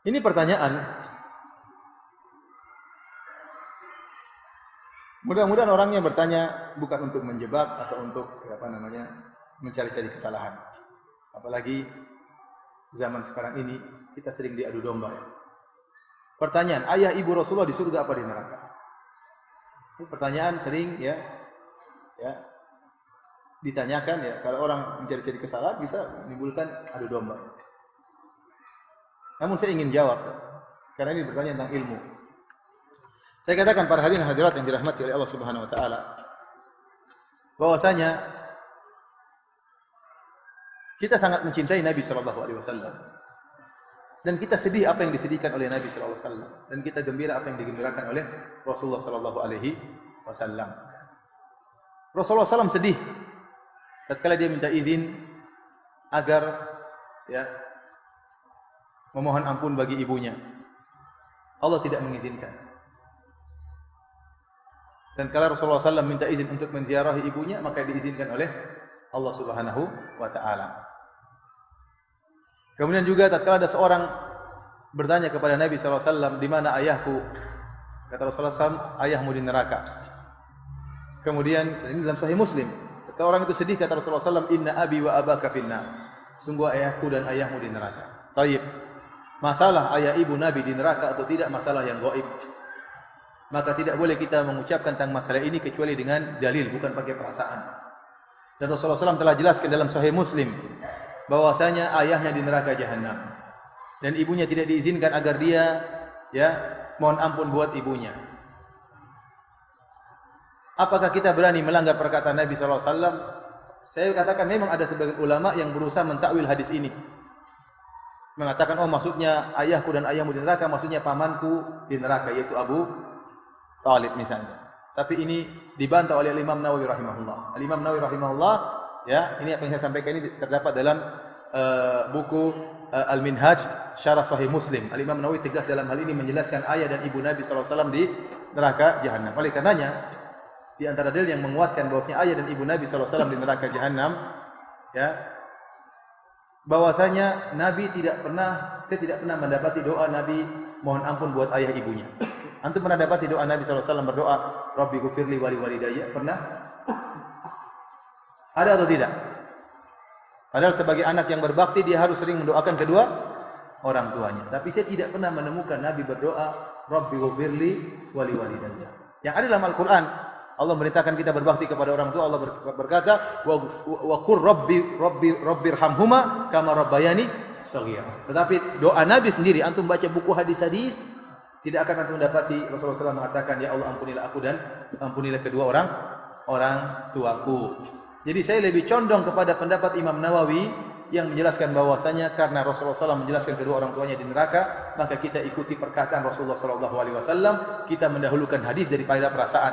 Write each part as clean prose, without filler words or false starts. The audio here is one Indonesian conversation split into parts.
Ini pertanyaan. Mudah-mudahan orangnya bertanya bukan untuk menjebak atau untuk mencari-cari kesalahan. Apalagi zaman sekarang ini kita sering diadu domba ya. Pertanyaan, ayah ibu Rasulullah di surga apa di neraka? Ini pertanyaan sering ya ditanyakan ya. Kalau orang mencari-cari kesalahan bisa menimbulkan adu domba. Namun saya ingin jawab ya, karena ini bertanya tentang ilmu. Saya katakan para hadirin hadirat yang dirahmati oleh Allah Subhanahu wa taala bahwasanya kita sangat mencintai Nabi sallallahu alaihi wasallam. Dan kita sedih apa yang disedihkan oleh Nabi sallallahu alaihi wasallam dan kita gembira apa yang digembirakan oleh Rasulullah sallallahu alaihi wasallam. Rasulullah SAW sedih tatkala dia minta izin agar memohon ampun bagi ibunya. Allah tidak mengizinkan. Dan kalau Rasulullah SAW minta izin untuk menziarahi ibunya, maka diizinkan oleh Allah Subhanahu wa taala. Kemudian juga tatkala ada seorang bertanya kepada Nabi SAW, "Di mana ayahku?" Kata Rasulullah SAW, "Ayahmu di neraka." Kemudian ini dalam Sahih Muslim. Tatkala orang itu sedih kata Rasulullah SAW, "Inna abi wa abaka finnar." Sungguh ayahku dan ayahmu di neraka. Taib. Masalah ayah ibu Nabi di neraka atau tidak masalah yang gaib. Maka tidak boleh kita mengucapkan tentang masalah ini kecuali dengan dalil, bukan pakai perasaan. Dan Rasulullah SAW telah jelaskan dalam Sahih Muslim bahwasanya ayahnya di neraka jahanam dan ibunya tidak diizinkan agar dia mohon ampun buat ibunya. Apakah kita berani melanggar perkataan Nabi SAW? Saya katakan memang ada sebagian ulama yang berusaha mentakwil hadis ini, mengatakan maksudnya ayahku dan ayahmu di neraka, maksudnya pamanku di neraka, yaitu Abu Talib misalnya. Tapi ini dibantah oleh Imam Nawawi rahimahullah. Imam Nawawi rahimahullah, ini apa yang saya sampaikan ini terdapat dalam buku Al-Minhaj Syarah Sahih Muslim. Imam Nawawi tegas dalam hal ini menjelaskan ayah dan ibu Nabi SAW di neraka jahanam. Oleh karenanya, di antara dalil yang menguatkan bahwasanya ayah dan ibu Nabi SAW di neraka jahanam, bahwasanya saya tidak pernah mendapati doa Nabi mohon ampun buat ayah ibunya. Antum pernah dapati doa Nabi SAW berdoa, Rabbi ghufirli wali walidayya? Pernah? Ada atau tidak? Padahal sebagai anak yang berbakti dia harus sering mendoakan kedua orang tuanya. Tapi saya tidak pernah menemukan Nabi berdoa, Rabbi ghufirli wali walidayya. Yang ada dalam Al-Quran, Allah merintahkan kita berbakti kepada orang tua. Allah berkata, wa qur rabbirhamhuma kama rabbayani shaghira. Tetapi doa Nabi sendiri, antum baca buku hadis-hadis, tidak akan antum mendapati Rasulullah SAW mengatakan, ya Allah ampunilah aku dan ampunilah kedua orang tuaku. Jadi saya lebih condong kepada pendapat Imam Nawawi yang menjelaskan bahwasanya karena Rasulullah SAW menjelaskan kedua orang tuanya di neraka, maka kita ikuti perkataan Rasulullah SAW. Kita mendahulukan hadis daripada perasaan.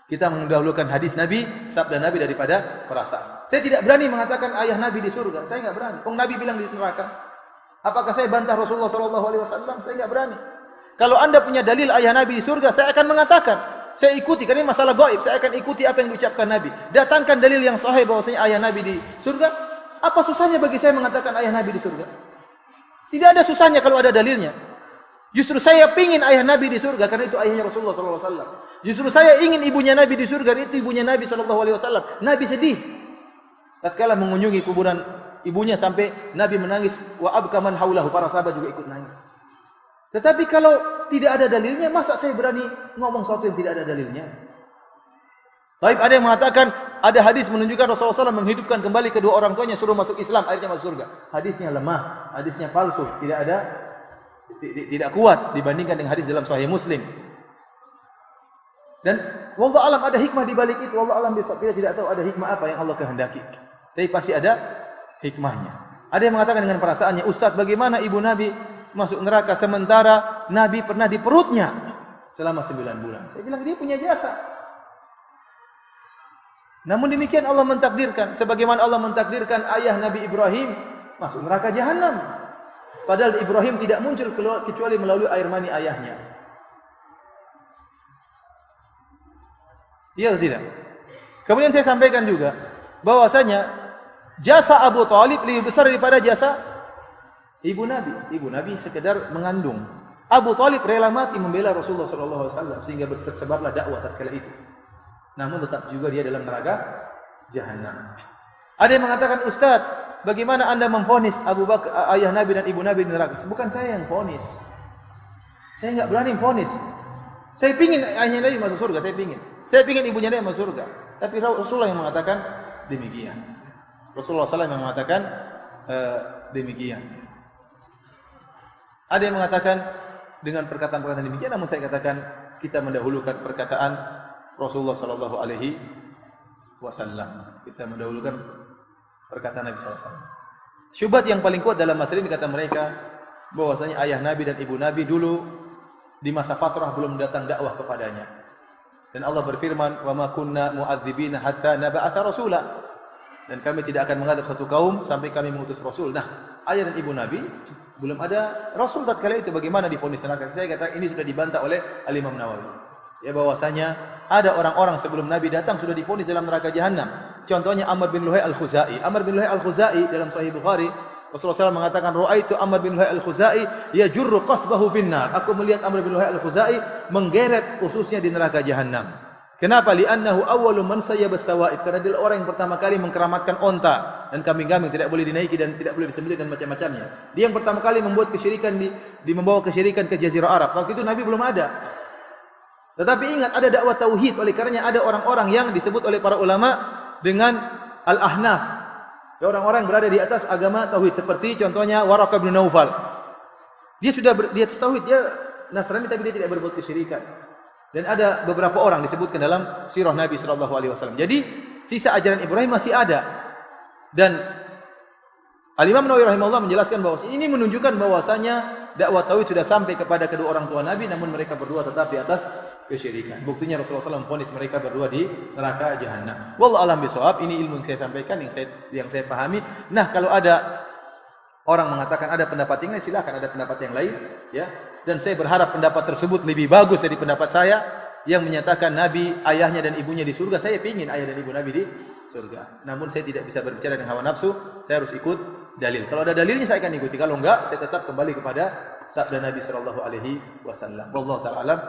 Kita mendahulukan hadis Nabi, sabda Nabi daripada perasaan. Saya tidak berani mengatakan ayah Nabi di surga. Saya enggak berani. Nabi bilang di neraka. Apakah saya bantah Rasulullah SAW? Saya enggak berani. Kalau Anda punya dalil ayah Nabi di surga, saya akan mengatakan, saya ikuti, karena ini masalah gaib, saya akan ikuti apa yang diucapkan Nabi. Datangkan dalil yang sahih bahwasanya ayah Nabi di surga. Apa susahnya bagi saya mengatakan ayah Nabi di surga? Tidak ada susahnya kalau ada dalilnya. Justru saya pingin ayah Nabi di surga karena itu ayahnya Rasulullah SAW. Justru saya ingin ibunya Nabi di surga, itu ibunya Nabi SAW. Nabi sedih tatkala mengunjungi kuburan ibunya sampai Nabi menangis, wa abka man haulahu, para sahabat juga ikut nangis. Tetapi kalau tidak ada dalilnya, masa saya berani ngomong sesuatu yang tidak ada dalilnya? Baik, ada yang mengatakan ada hadis menunjukkan Rasulullah SAW menghidupkan kembali kedua orang tuanya, suruh masuk Islam, akhirnya masuk surga. Hadisnya lemah, hadisnya palsu, tidak kuat dibandingkan dengan hadis dalam Sahih Muslim. Dan wallahu alam ada hikmah di balik itu. Wallahu alam bisa, kita tidak tahu ada hikmah apa yang Allah kehendaki. Tapi pasti ada hikmahnya. Ada yang mengatakan dengan perasaannya, Ustaz, bagaimana ibu Nabi masuk neraka sementara Nabi pernah di perutnya selama 9 bulan? Saya bilang dia punya jasa. Namun demikian Allah mentakdirkan, sebagaimana Allah mentakdirkan ayah Nabi Ibrahim masuk neraka jahanam. Padahal Ibrahim tidak muncul kecuali melalui air mani ayahnya. Iya atau tidak? Kemudian saya sampaikan juga bahwasanya jasa Abu Talib lebih besar daripada jasa Ibu Nabi sekedar mengandung. Abu Thalib rela mati membela Rasulullah SAW sehingga tersebarlah dakwah tatkala itu. Namun tetap juga dia dalam neraka jahanam. Ada yang mengatakan, Ustaz, bagaimana Anda memvonis Abu Bakar, ayah Nabi dan ibu Nabi di neraka? Bukan saya yang vonis. Saya enggak berani vonis. Saya pingin ayahnya Nabi masuk surga, saya pingin. Saya pingin ibunya Nabi masuk surga. Tapi Rasulullah yang mengatakan demikian. Rasulullah SAW yang mengatakan demikian. Ada yang mengatakan dengan perkataan-perkataan demikian, namun saya katakan kita mendahulukan perkataan Rasulullah sallallahu alaihi wasallam. Kita mendahulukan perkataan Nabi sallallahu alaihi wasallam. Syubhat yang paling kuat dalam masalah ini kata mereka bahwasanya ayah Nabi dan ibu Nabi dulu di masa fatrah belum datang dakwah kepadanya. Dan Allah berfirman, "Wa ma kunna mu'adzibina hatta nab'atha rasula." Dan kami tidak akan mengadab satu kaum sampai kami mengutus rasul. Nah, ayah dan ibu Nabi belum ada rasul tatkala itu, bagaimana divonis neraka? Saya kata ini sudah dibantah oleh Al-Imam Nawawi. Ya bahwasanya ada orang-orang sebelum Nabi datang sudah divonis dalam neraka jahanam. Contohnya Amr bin Luhai Al-Khuzai. Amr bin Luhai Al-Khuzai dalam Sahih Bukhari, Rasulullah SAW mengatakan, "Ra'aitu Amr bin Luhai Al-Khuzai yajurru qasbahu finnar." Aku melihat Amr bin Luhai Al-Khuzai menggeret ususnya di neraka jahanam. Kenapa? Li'annahu awwalu man sayyaba as-sawa'ib. Karena dia orang yang pertama kali mengkeramatkan onta dan kambing-kambing tidak boleh dinaiki dan tidak boleh disembelih dan macam-macamnya. Dia yang pertama kali membuat kesyirikan membawa kesyirikan ke Jazirah Arab. Waktu itu Nabi belum ada. Tetapi ingat, ada dakwah tauhid, oleh karenanya ada orang-orang yang disebut oleh para ulama dengan al-ahnaf. Ya, orang-orang berada di atas agama tauhid, seperti contohnya Waraqah bin Naufal. Dia sudah dia tauhid, dia Nasrani tapi dia tidak berbuat kesyirikan. Dan ada beberapa orang disebutkan dalam sirah Nabi sallallahu alaihi wasallam. Jadi sisa ajaran Ibrahim masih ada. Dan Al-Imam Nawawi rahimahullah menjelaskan bahwa ini menunjukkan bahwasanya dakwah tauhid sudah sampai kepada kedua orang tua Nabi, namun mereka berdua tetap di atas kesyirikan. Buktinya Rasulullah SAW memvonis mereka berdua di neraka jahanam. Wallahu a'lam bishawab. Ini ilmu yang saya sampaikan, yang saya pahami. Nah, kalau ada orang mengatakan ada pendapat yang lain, silakan ada pendapat yang lain, ya. Dan saya berharap pendapat tersebut lebih bagus dari pendapat saya yang menyatakan Nabi, ayahnya dan ibunya di surga. Saya ingin ayah dan ibu Nabi di surga. Namun saya tidak bisa berbicara dengan hawa nafsu, saya harus ikut dalil. Kalau ada dalilnya saya akan ikuti. Kalau enggak, saya tetap kembali kepada sabda Nabi sallallahu alaihi wasallam. Wallahu ta'ala alam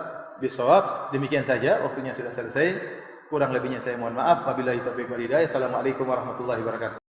bishawab. Demikian saja, waktunya sudah selesai. Kurang lebihnya saya mohon maaf. Wabillahi taufiq wal hidayah. Assalamualaikum warahmatullahi wabarakatuh.